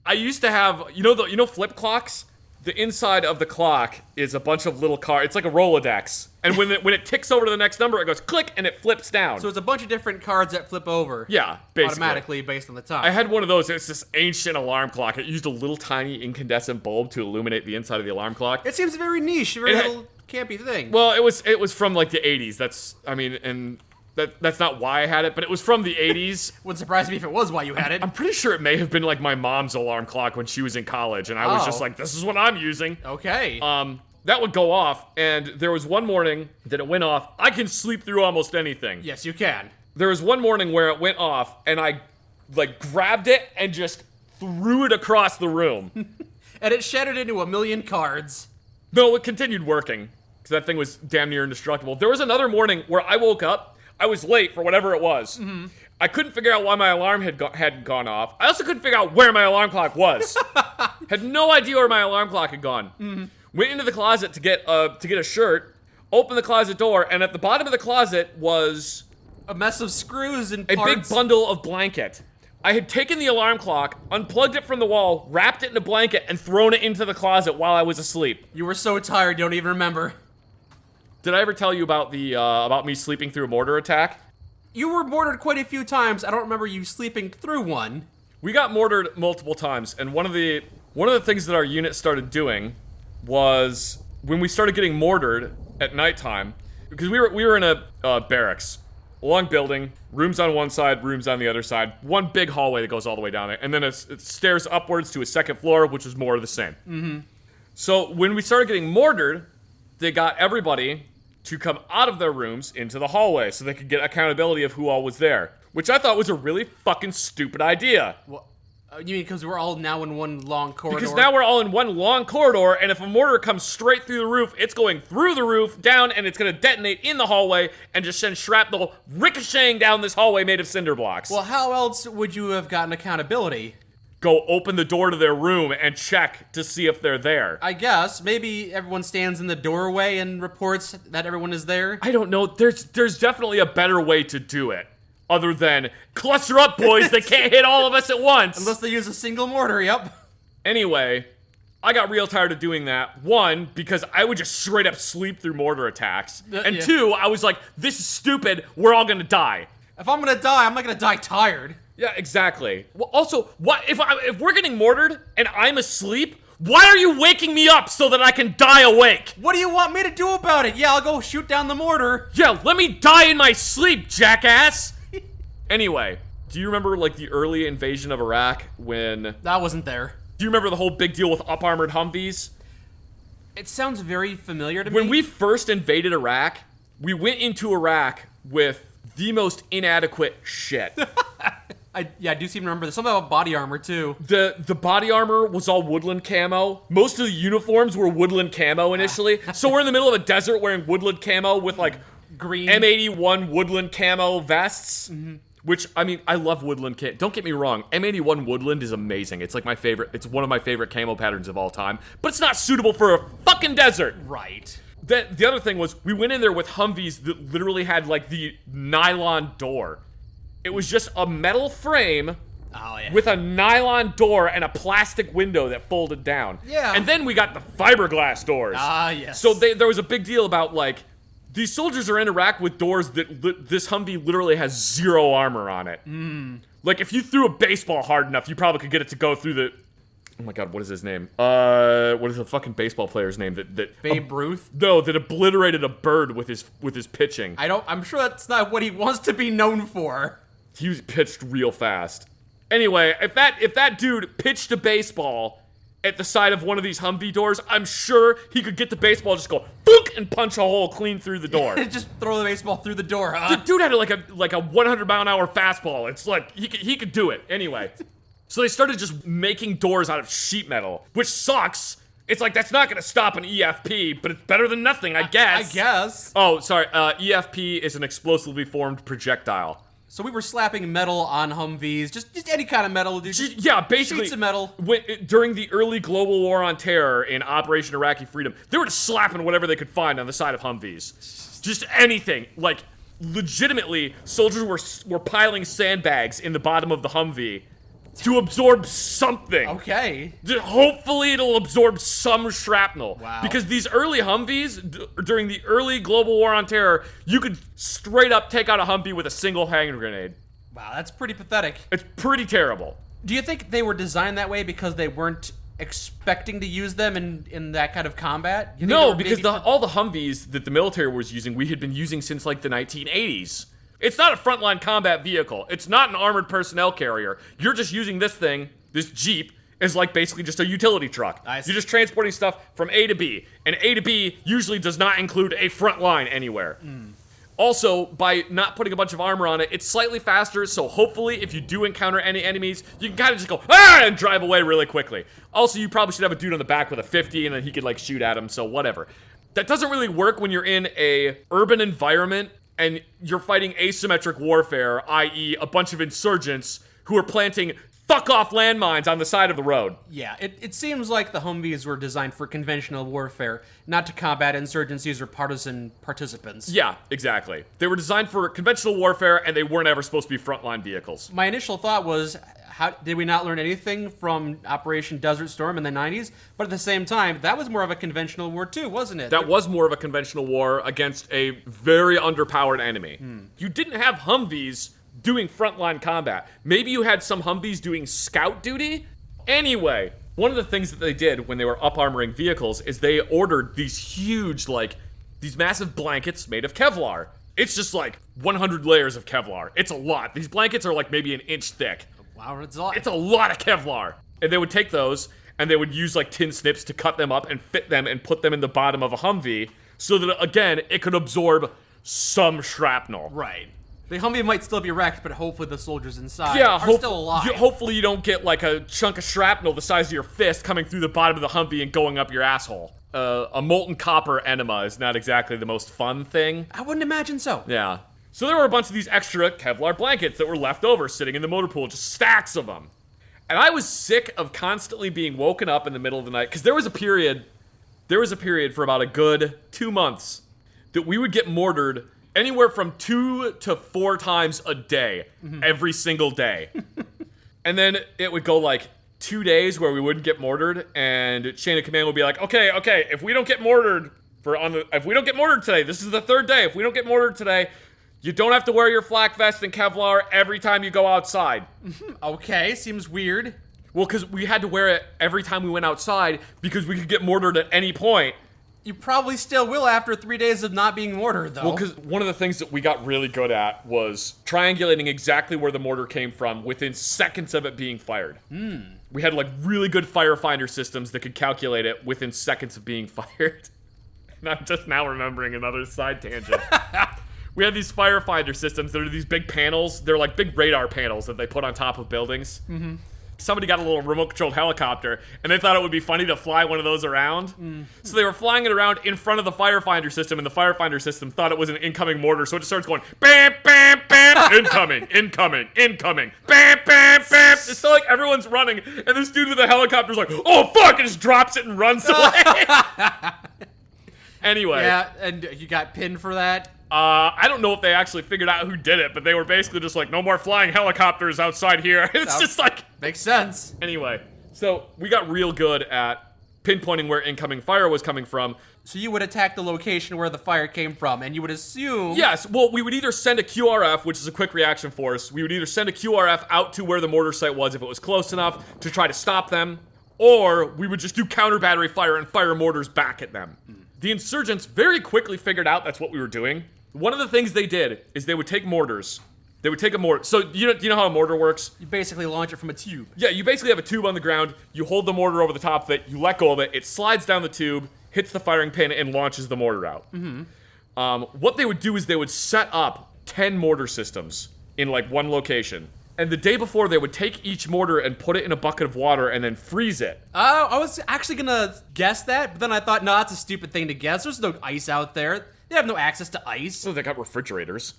I used to have, flip clocks? The inside of the clock is a bunch of little cards. It's like a Rolodex. And when it ticks over to the next number, it goes click and it flips down. So it's a bunch of different cards that flip over. Yeah, basically. Automatically based on the time. I had one of those. It's this ancient alarm clock. It used a little tiny incandescent bulb to illuminate the inside of the alarm clock. It seems very niche, very little campy thing. Well, it was from like the 80s. That's not why I had it, but it was from the 80s. Wouldn't surprise me if it was why you had it. I'm pretty sure it may have been like my mom's alarm clock when she was in college, and I was just like, this is what I'm using. Okay. That would go off, and there was one morning that it went off. I can sleep through almost anything. Yes, you can. There was one morning where it went off, and I grabbed it and just threw it across the room. And it shattered into a million cards. No, it continued working, because that thing was damn near indestructible. There was another morning where I woke up. I was late for whatever it was. Mm-hmm. I couldn't figure out why my alarm hadn't gone off. I also couldn't figure out where my alarm clock was. Had no idea where my alarm clock had gone. Mm-hmm. Went into the closet to get a shirt. Opened the closet door, and at the bottom of the closet was a mess of screws and parts. A big bundle of blanket. I had taken the alarm clock, unplugged it from the wall, wrapped it in a blanket, and thrown it into the closet while I was asleep. You were so tired, you don't even remember. Did I ever tell you about about me sleeping through a mortar attack? You were mortared quite a few times. I don't remember you sleeping through one. We got mortared multiple times, and one of the things that our unit started doing was when we started getting mortared at nighttime, because we were in a barracks, a long building, rooms on one side, rooms on the other side, one big hallway that goes all the way down there, and then it stairs upwards to a second floor, which was more of the same. Mm-hmm. So when we started getting mortared, they got everybody to come out of their rooms into the hallway so they could get accountability of who all was there, which I thought was a really fucking stupid idea. Well, you mean because we're all now in one long corridor? Because now we're all in one long corridor, and if a mortar comes straight through the roof, it's going through the roof, down, and it's going to detonate in the hallway and just send shrapnel ricocheting down this hallway made of cinder blocks. Well, how else would you have gotten accountability? Go open the door to their room and check to see if they're there. I guess. Maybe everyone stands in the doorway and reports that everyone is there. I don't know. There's definitely a better way to do it. Other than, cluster up, boys, they can't hit all of us at once. Unless they use a single mortar, yep. Anyway, I got real tired of doing that. One, because I would just straight up sleep through mortar attacks. And two, I was like, this is stupid, we're all gonna die. If I'm gonna die, I'm not gonna die tired. Yeah, exactly. Well, also, what if we're getting mortared and I'm asleep? Why are you waking me up so that I can die awake? What do you want me to do about it? Yeah, I'll go shoot down the mortar. Yeah, let me die in my sleep, jackass. Anyway, do you remember like the early invasion of Iraq when... That wasn't there. Do you remember the whole big deal with up-armored Humvees? It sounds very familiar to me. When we first invaded Iraq, we went into Iraq with the most inadequate shit. I do seem to remember. There's something about body armor, too. The body armor was all woodland camo. Most of the uniforms were woodland camo initially. So we're in the middle of a desert wearing woodland camo with, like, green M81 woodland camo vests. Mm-hmm. Which, I mean, I love woodland camo. Don't get me wrong. M81 woodland is amazing. It's like my favorite. It's one of my favorite camo patterns of all time. But it's not suitable for a fucking desert. Right. The other thing was, we went in there with Humvees that literally had, like, the nylon door. It was just a metal frame with a nylon door and a plastic window that folded down. Yeah. And then we got the fiberglass doors. Ah, yes. So there was a big deal about, like, these soldiers are in Iraq with doors that this Humvee literally has zero armor on it. Mm. Like, if you threw a baseball hard enough, you probably could get it to go through the... Oh my god, what is his name? What is the fucking baseball player's name that Babe Ruth? No, that obliterated a bird with his pitching. I'm sure that's not what he wants to be known for. He was pitched real fast. Anyway, if that dude pitched a baseball at the side of one of these Humvee doors, I'm sure he could get the baseball, just go book and punch a hole clean through the door. Just throw the baseball through the door, huh? The dude had like a 100-mile-an-hour fastball. It's like he could do it. Anyway, so they started just making doors out of sheet metal, which sucks. It's like, that's not gonna stop an EFP, but it's better than nothing, I guess. I guess. Oh, sorry. EFP is an explosively formed projectile. So we were slapping metal on Humvees, just any kind of metal, dude. Yeah, basically. Sheets of metal. During the early global war on terror in Operation Iraqi Freedom, they were just slapping whatever they could find on the side of Humvees. Just anything. Like, legitimately, soldiers were piling sandbags in the bottom of the Humvee to absorb something. Okay. Hopefully it'll absorb some shrapnel. Wow. Because these early Humvees, during the early global war on terror, you could straight up take out a Humvee with a single hand grenade. Wow, that's pretty pathetic. It's pretty terrible. Do you think they were designed that way because they weren't expecting to use them in that kind of combat? No, because all the Humvees that the military was using, we had been using since like the 1980s. It's not a frontline combat vehicle. It's not an armored personnel carrier. You're just using this thing, this Jeep, as like basically just a utility truck. I see. You're just transporting stuff from A to B. And A to B usually does not include a front line anywhere. Also, by not putting a bunch of armor on it, it's slightly faster, so hopefully if you do encounter any enemies, you can kind of just go, ah, and drive away really quickly. Also, you probably should have a dude on the back with a 50, and then he could like shoot at him, so whatever. That doesn't really work when you're in a urban environment and you're fighting asymmetric warfare, i.e. a bunch of insurgents who are planting fuck-off landmines on the side of the road. Yeah, it seems like the Humvees were designed for conventional warfare, not to combat insurgencies or partisan participants. Yeah, exactly. They were designed for conventional warfare, and they weren't ever supposed to be frontline vehicles. My initial thought was, how did we not learn anything from Operation Desert Storm in the 90s? But at the same time, that was more of a conventional war too, wasn't it? That was more of a conventional war against a very underpowered enemy. You didn't have Humvees doing frontline combat. Maybe you had some Humvees doing scout duty? Anyway, one of the things that they did when they were up-armoring vehicles is they ordered these huge, like, these massive blankets made of Kevlar. It's just like 100 layers of Kevlar. It's a lot. These blankets are like maybe an inch thick. Wow, it's a lot. It's a lot of Kevlar. And they would take those and they would use like tin snips to cut them up and fit them and put them in the bottom of a Humvee so that, again, it could absorb some shrapnel. Right. The Humvee might still be wrecked, but hopefully the soldiers inside Yeah, are still alive. hopefully you don't get like a chunk of shrapnel the size of your fist coming through the bottom of the Humvee and going up your asshole. A molten copper enema is not exactly the most fun thing. I wouldn't imagine so. Yeah. So there were a bunch of these extra Kevlar blankets that were left over sitting in the motor pool, just stacks of them. And I was sick of constantly being woken up in the middle of the night, because there was a period for about a good 2 months that we would get mortared anywhere from 2 to 4 times a day, every single day. And then it would go like 2 days where we wouldn't get mortared, and chain of command would be like, okay, if we don't get mortared today, this is the 3rd day. If we don't get mortared today, you don't have to wear your flak vest and Kevlar every time you go outside. Okay, seems weird. Well, because we had to wear it every time we went outside because we could get mortared at any point. You probably still will after 3 days of not being mortared, though. Well, because one of the things that we got really good at was triangulating exactly where the mortar came from within seconds of it being fired. We had like really good firefinder systems that could calculate it within seconds of being fired. And I'm just now remembering another side tangent. We had these firefinder systems that are these big panels. They're like big radar panels that they put on top of buildings. Somebody got a little remote-controlled helicopter, and they thought it would be funny to fly one of those around. So they were flying it around in front of the firefinder system, and the firefinder system thought it was an incoming mortar, so it just starts going, bam, bam, bam, incoming, incoming, incoming, bam, bam, bam. It's so like everyone's running, and this dude with the helicopter's like, oh, fuck, and just drops it and runs away. Anyway. Yeah, and you got pinned for that? I don't know if they actually figured out who did it, but they were basically just like, no more flying helicopters outside here. It's just like... Makes sense. Anyway, so we got real good at pinpointing where incoming fire was coming from. So you would attack the location where the fire came from, and you would assume... Yes, well, we would either send a QRF, which is a quick reaction force. We would either send a QRF out to where the mortar site was if it was close enough to try to stop them, or we would just do counter battery fire and fire mortars back at them. The insurgents very quickly figured out that's what we were doing. One of the things they did is they would take mortars. They would take a mortar. So do you know how a mortar works? You basically launch it from a tube. Yeah, you basically have a tube on the ground. You hold the mortar over the top of it. You let go of it. It slides down the tube, hits the firing pin, and launches the mortar out. What they would do is they would set up 10 mortar systems in like one location. And the day before, they would take each mortar and put it in a bucket of water and then freeze it. Oh, I was actually gonna guess that, but then I thought, no, that's a stupid thing to guess. There's no ice out there. They have no access to ice. So they got refrigerators.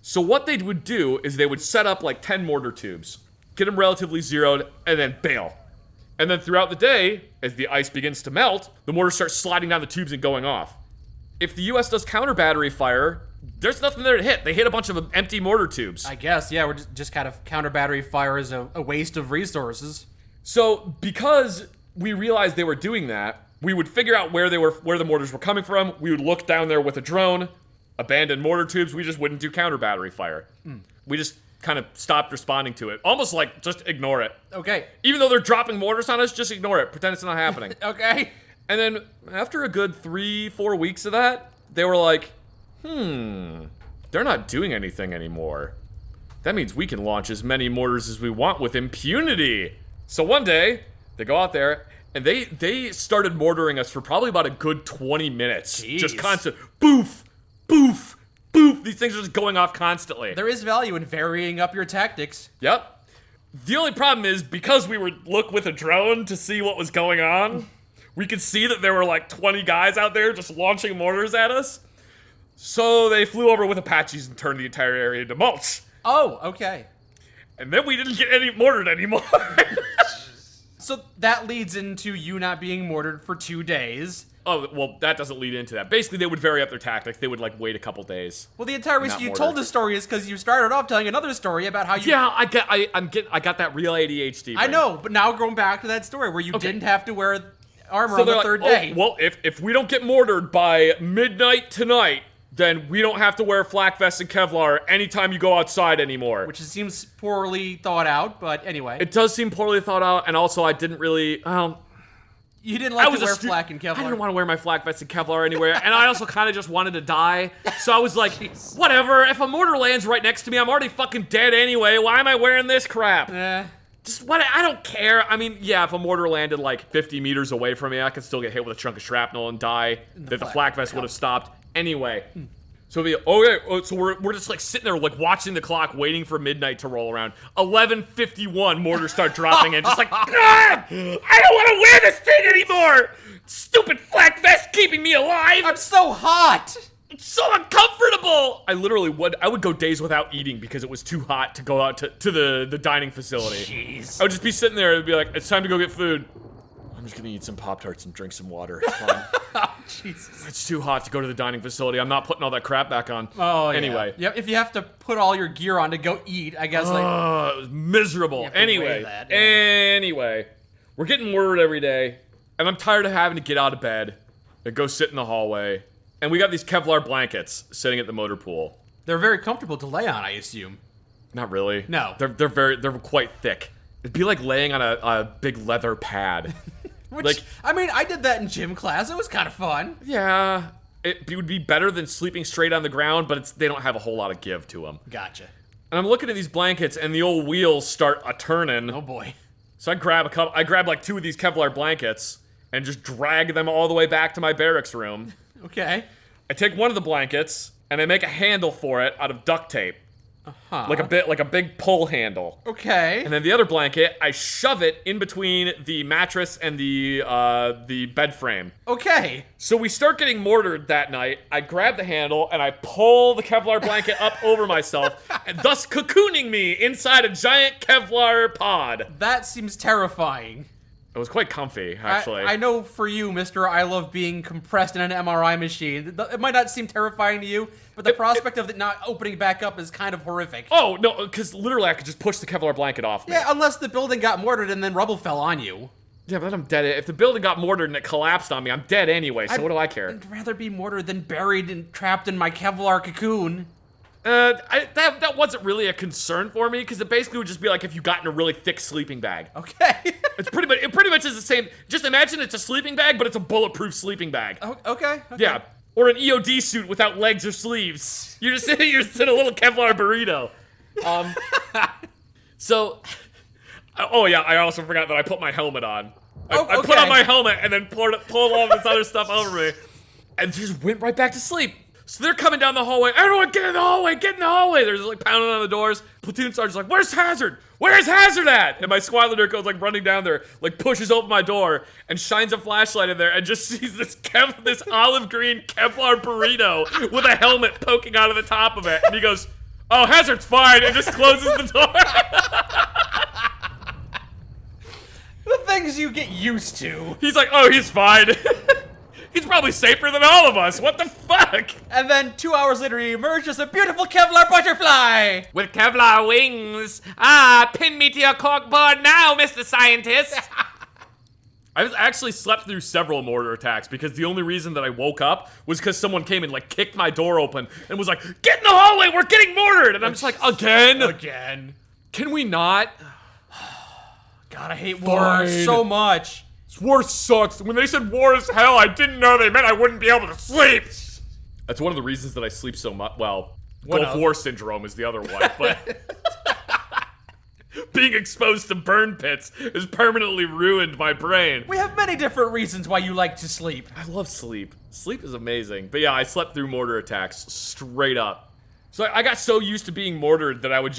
So what they would do is they would set up like 10 mortar tubes, get them relatively zeroed, and then bail. And then throughout the day, as the ice begins to melt, the mortar starts sliding down the tubes and going off. if the U.S. does counter battery fire, there's nothing there to hit. They hit a bunch of empty mortar tubes. I guess, yeah, we're just kind of counter battery fire is a waste of resources. So because we realized they were doing that, we would figure out where the mortars were coming from. We would look down there with a drone, abandon mortar tubes. We just wouldn't do counter battery fire. We just kind of stopped responding to it. Almost like just ignore it. Okay. Even though they're dropping mortars on us, just ignore it. Pretend it's not happening. Okay. And then after a good 3-4 weeks of that, they were like, they're not doing anything anymore. That means we can launch as many mortars as we want with impunity. So one day, they go out there, and they started mortaring us for probably about a good 20 minutes. Jeez. Just constant boof, boof, boof. These things are just going off constantly. There is value in varying up your tactics. Yep. The only problem is, because we would look with a drone to see what was going on, we could see that there were like 20 guys out there just launching mortars at us. So they flew over with Apaches and turned the entire area into mulch. Oh, okay. And then we didn't get any mortared anymore. So that leads into you not being mortared for 2 days. Oh, well, that doesn't lead into that. Basically, they would vary up their tactics. They would, like, wait a couple days. Well, the entire reason Not you mortared. told this story is because you started off telling another story about how you... Yeah, I got that real ADHD. I know, but now going back to that story where you didn't have to wear armor So on the they're third like, day. oh, well, if we don't get mortared by midnight tonight, then we don't have to wear flak vests and Kevlar anytime you go outside anymore. Which seems poorly thought out, but anyway. It does seem poorly thought out, and also I didn't really... You didn't like to wear flak and Kevlar. I didn't want to wear my flak vest and Kevlar anywhere, and I also kind of just wanted to die. So I was like, whatever, if a mortar lands right next to me, I'm already fucking dead anyway. Why am I wearing this crap? Just what? I don't care. I mean, yeah, if a mortar landed like 50 meters away from me, I could still get hit with a chunk of shrapnel and die. The flak vest would have stopped anyway. So it'd be, so we're just like sitting there like watching the clock, waiting for midnight to roll around. 11:51, mortars start dropping in, just like, I don't want to wear this thing anymore. Stupid flak vest keeping me alive. I'm so hot. It's so uncomfortable. I would go days without eating because it was too hot to go out to the dining facility. Jeez. I would just be sitting there and be like, it's time to go get food. I'm just gonna eat some Pop-Tarts and drink some water. It's fine. Jesus. It's too hot to go to the dining facility. I'm not putting all that crap back on. Oh, yeah. Anyway. Yep, if you have to put all your gear on to go eat, I guess, like... It was miserable. have to weigh Anyway. that, yeah. Anyway. We're getting mortared every day. And I'm tired of having to get out of bed and go sit in the hallway. And we got these Kevlar blankets sitting at the motor pool. They're very comfortable to lay on, I assume. Not really. No. They're quite thick. It'd be like laying on a big leather pad. Which, I mean, I did that in gym class. It was kind of fun. Yeah. It would be better than sleeping straight on the ground, but they don't have a whole lot of give to them. Gotcha. And I'm looking at these blankets, and the old wheels start a-turning. Oh, boy. So I grab like 2 of these Kevlar blankets and just drag them all the way back to my barracks room. Okay. I take one of the blankets and I make a handle for it out of duct tape. Huh. Like a big pull handle. Okay. And then the other blanket, I shove it in between the mattress and the bed frame. Okay. So we start getting mortared that night. I grab the handle and I pull the Kevlar blanket up over myself, and thus cocooning me inside a giant Kevlar pod. That seems terrifying. It was quite comfy, actually. I know for you, Mr. I love being compressed in an MRI machine. It might not seem terrifying to you, but the prospect of it not opening back up is kind of horrific. Oh, no, because literally I could just push the Kevlar blanket off me. Yeah, unless the building got mortared and then rubble fell on you. Yeah, but then I'm dead. If the building got mortared and it collapsed on me, I'm dead anyway, so what do I care? I'd rather be mortared than buried and trapped in my Kevlar cocoon. That wasn't really a concern for me, because it basically would just be like if you got in a really thick sleeping bag. Okay. It pretty much is the same. Just imagine it's a sleeping bag, but it's a bulletproof sleeping bag. Okay. Yeah. Or an EOD suit without legs or sleeves. You're just in a little Kevlar burrito. So, oh yeah, I also forgot that I put my helmet on. I put on my helmet and then pulled all this other stuff over me, and just went right back to sleep. So they're coming down the hallway. Everyone get in the hallway, get in the hallway. They're just like pounding on the doors. Platoon sergeant's like, where's Hazard? Where's Hazard at? And my squad leader goes like running down there, like pushes open my door and shines a flashlight in there and just sees this olive green Kevlar burrito with a helmet poking out of the top of it. And he goes, oh, Hazard's fine, and just closes the door. The things you get used to. He's like, oh, he's fine. He's probably safer than all of us. What the fuck? And then 2 hours later, he emerged as a beautiful Kevlar butterfly. With Kevlar wings. Pin me to your corkboard now, Mr. Scientist. I actually slept through several mortar attacks because the only reason that I woke up was because someone came and like kicked my door open and was like, "Get in the hallway, we're getting mortared!" And I'm just like, again? Can we not? God, I hate war so much. War sucks. When they said war is hell, I didn't know they meant I wouldn't be able to sleep. That's one of the reasons that I sleep so much. Well, Gulf War syndrome is the other one, but being exposed to burn pits has permanently ruined my brain. We have many different reasons why you like to sleep. I love sleep. Sleep is amazing. But yeah, I slept through mortar attacks straight up. So I got so used to being mortared that I would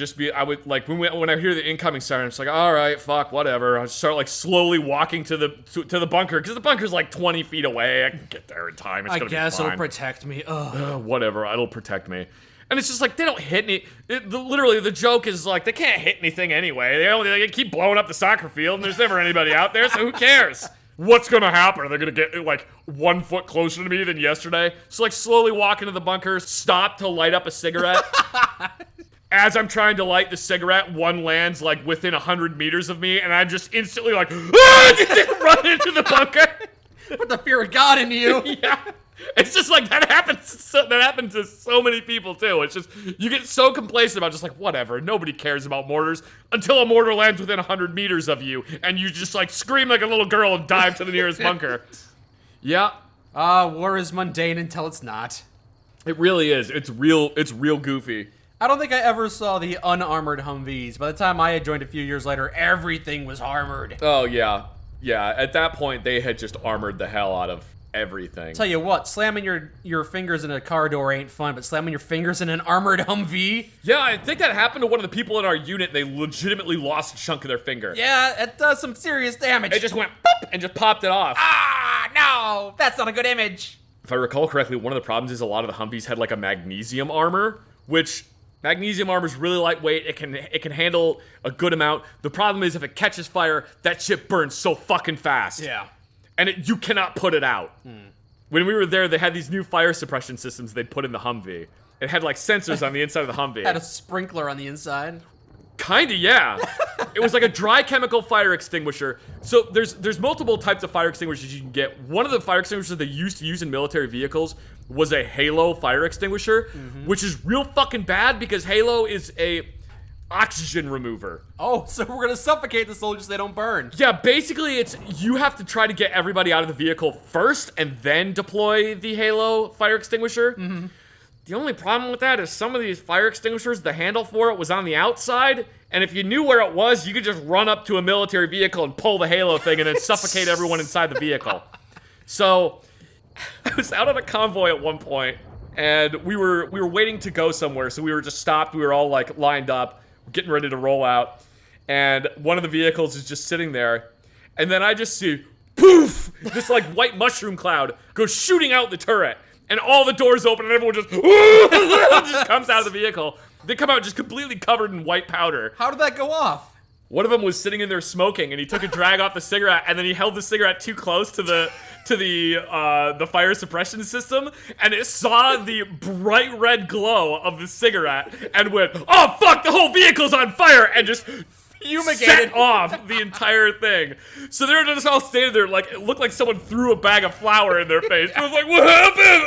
like when I hear the incoming siren, it's like, all right, fuck, whatever. I start like slowly walking to the bunker because the bunker's like 20 feet away. I can get there in time. It's gonna be fine. It'll protect me. Whatever, it'll protect me. And it's just like they don't hit me. Literally, the joke is like they can't hit anything anyway. They keep blowing up the soccer field, and there's never anybody out there. So who cares? What's gonna happen? Are they gonna get like 1 foot closer to me than yesterday? So like slowly walk into the bunker, stop to light up a cigarette. As I'm trying to light the cigarette, one lands like within 100 meters of me, and I'm just instantly like, run into the bunker. Put the fear of God in you. Yeah. It's just like that happens to so many people too. It's just you get so complacent about just like whatever, nobody cares about mortars until a mortar lands within 100 meters of you and you just like scream like a little girl and dive to the nearest bunker. Yeah. War is mundane until it's not. It really is. It's real goofy. I don't think I ever saw the unarmored Humvees. By the time I had joined a few years later, everything was armored. Oh yeah. Yeah, at that point they had just armored the hell out of everything. Tell you what, slamming your fingers in a car door ain't fun, but slamming your fingers in an armored Humvee? Yeah, I think that happened to one of the people in our unit. They legitimately lost a chunk of their finger. Yeah, it does some serious damage. It just went pop and just popped it off. Ah, no! That's not a good image. If I recall correctly, one of the problems is a lot of the Humvees had like a magnesium armor, which magnesium armor is really lightweight. It can handle a good amount. The problem is if it catches fire, that shit burns so fucking fast. Yeah. And you cannot put it out. When we were there, they had these new fire suppression systems they'd put in the Humvee. It had like sensors on the inside of the Humvee. Had a sprinkler on the inside. Kinda, yeah. It was like a dry chemical fire extinguisher. So there's multiple types of fire extinguishers you can get. One of the fire extinguishers they used to use in military vehicles was a Halo fire extinguisher, which is real fucking bad because Halo is a oxygen remover. Oh, so we're gonna suffocate the soldiers so they don't burn. Yeah, basically it's you have to try to get everybody out of the vehicle first and then deploy the Halo fire extinguisher. The only problem with that is some of these fire extinguishers, the handle for it was on the outside, and if you knew where it was, you could just run up to a military vehicle and pull the Halo thing and then suffocate everyone inside the vehicle. So, I was out on a convoy at one point, and we were waiting to go somewhere, so we were just stopped, we were all like lined up, getting ready to roll out, and one of the vehicles is just sitting there, and then I just see, poof, this like white mushroom cloud goes shooting out the turret. And all the doors open and everyone just, just comes out of the vehicle. They come out just completely covered in white powder. How did that go off? One of them was sitting in there smoking, and he took a drag off the cigarette, and then he held the cigarette too close to the fire suppression system, and it saw the bright red glow of the cigarette, and went, oh fuck, the whole vehicle's on fire, and just fumigated off the entire thing. So they're just all standing there like it looked like someone threw a bag of flour in their face. It was like, what happened?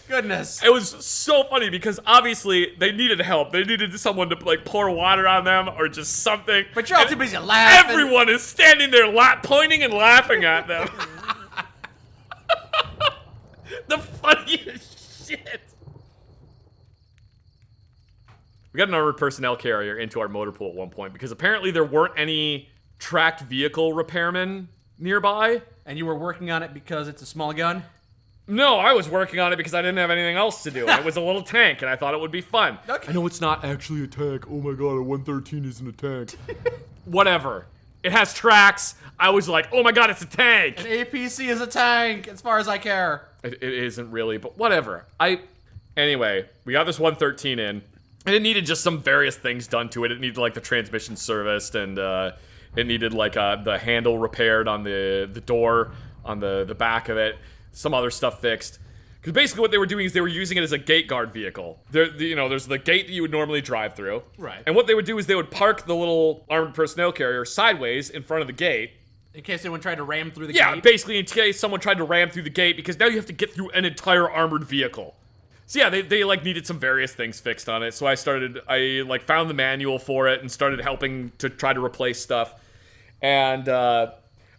Goodness. It was so funny because obviously they needed help. They needed someone to like pour water on them or just something. But you're all too busy laughing. Everyone is standing there pointing and laughing at them. The funniest shit. We got an armored personnel carrier into our motor pool at one point because apparently there weren't any tracked vehicle repairmen nearby. And you were working on it because it's a small gun? No, I was working on it because I didn't have anything else to do. And it was a little tank, and I thought it would be fun. Okay. I know it's not actually a tank. Oh my god, a 113 isn't a tank. Whatever. It has tracks. I was like, oh my god, it's a tank. An APC is a tank, as far as I care. It isn't really, but whatever. Anyway, we got this 113 in. And it needed just some various things done to it. It needed like the transmission serviced and It needed like the handle repaired on the door on the back of it. Some other stuff fixed. Because basically what they were doing is they were using it as a gate guard vehicle. There's the gate that you would normally drive through. Right. And what they would do is they would park the little armored personnel carrier sideways in front of the gate. In case anyone tried to ram through the gate? Yeah, basically in case someone tried to ram through the gate, because now you have to get through an entire armored vehicle. So yeah, they like needed some various things fixed on it. So I found the manual for it and started helping to try to replace stuff. And I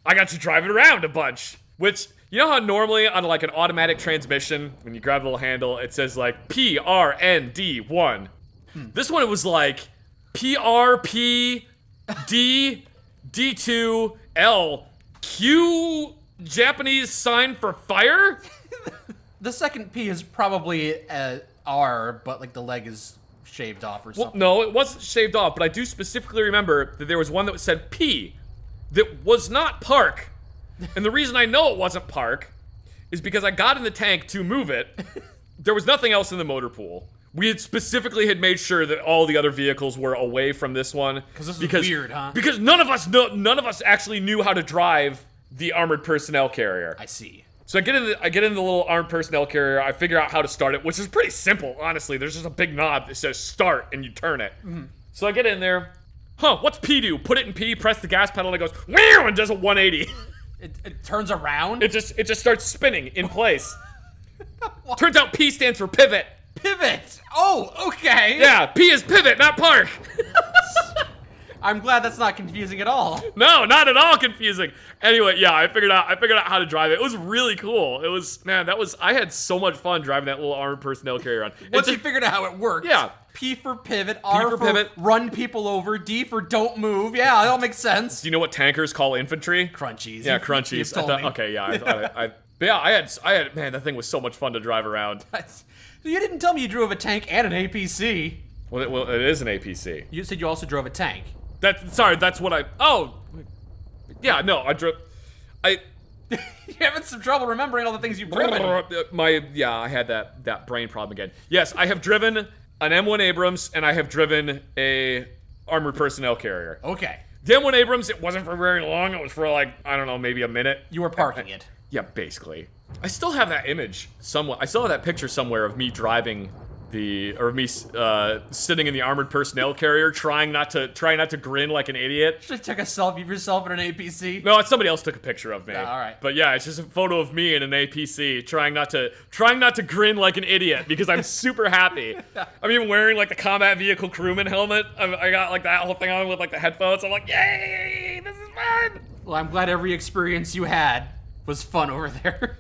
got to drive it around a bunch, which... You know how normally on like an automatic transmission, when you grab the little handle, it says like PRND1. This one, it was like PRP D D2 L Q Japanese sign for fire? The second P is probably R, but like the leg is shaved off or something. Well, no, it wasn't shaved off, but I do specifically remember that there was one that said P that was not park. And the reason I know it wasn't park is because I got in the tank to move it. There was nothing else in the motor pool. We had specifically made sure that all the other vehicles were away from this one. Because this is weird, huh? Because none of us actually knew how to drive the armored personnel carrier. I see. So I get in the little armored personnel carrier. I figure out how to start it, which is pretty simple, honestly. There's just a big knob that says start, and you turn it. Mm-hmm. So I get in there. What's P do? Put it in P, press the gas pedal, and it goes, wow, and does a 180. It turns around? It just starts spinning in place. Turns out P stands for pivot. Pivot! Oh, okay. Yeah, P is pivot, not park. I'm glad that's not confusing at all. No, not at all confusing. Anyway, yeah, I figured out how to drive it. It was really cool. I had so much fun driving that little armored personnel carrier around. Once you figured out how it worked. Yeah. P for pivot, R for pivot, run people over, D for don't move. Yeah, that all makes sense. Do you know what tankers call infantry? Crunchies. Yeah, crunchies. Okay, yeah. But yeah, I had man, that thing was so much fun to drive around. You didn't tell me you drove a tank and an APC. Well, it is an APC. You said you also drove a tank. That's what I. Oh, yeah, no, I drove. You're having some trouble remembering all the things you've driven. I had that brain problem again. Yes, I have driven an M1 Abrams, and I have driven a armored personnel carrier. Okay. The M1 Abrams, it wasn't for very long. It was for like, I don't know, maybe a minute. You were parking it. Yeah, basically. I still have that image somewhat. I still have that picture somewhere of me driving sitting in the armored personnel carrier, trying not to grin like an idiot. Should have took a selfie of yourself in an APC. No, somebody else took a picture of me. All right. But yeah, it's just a photo of me in an APC, trying not to grin like an idiot because I'm super happy. I'm even wearing like the combat vehicle crewman helmet. I got like that whole thing on with like the headphones. I'm like, yay, this is fun. Well, I'm glad every experience you had was fun over there.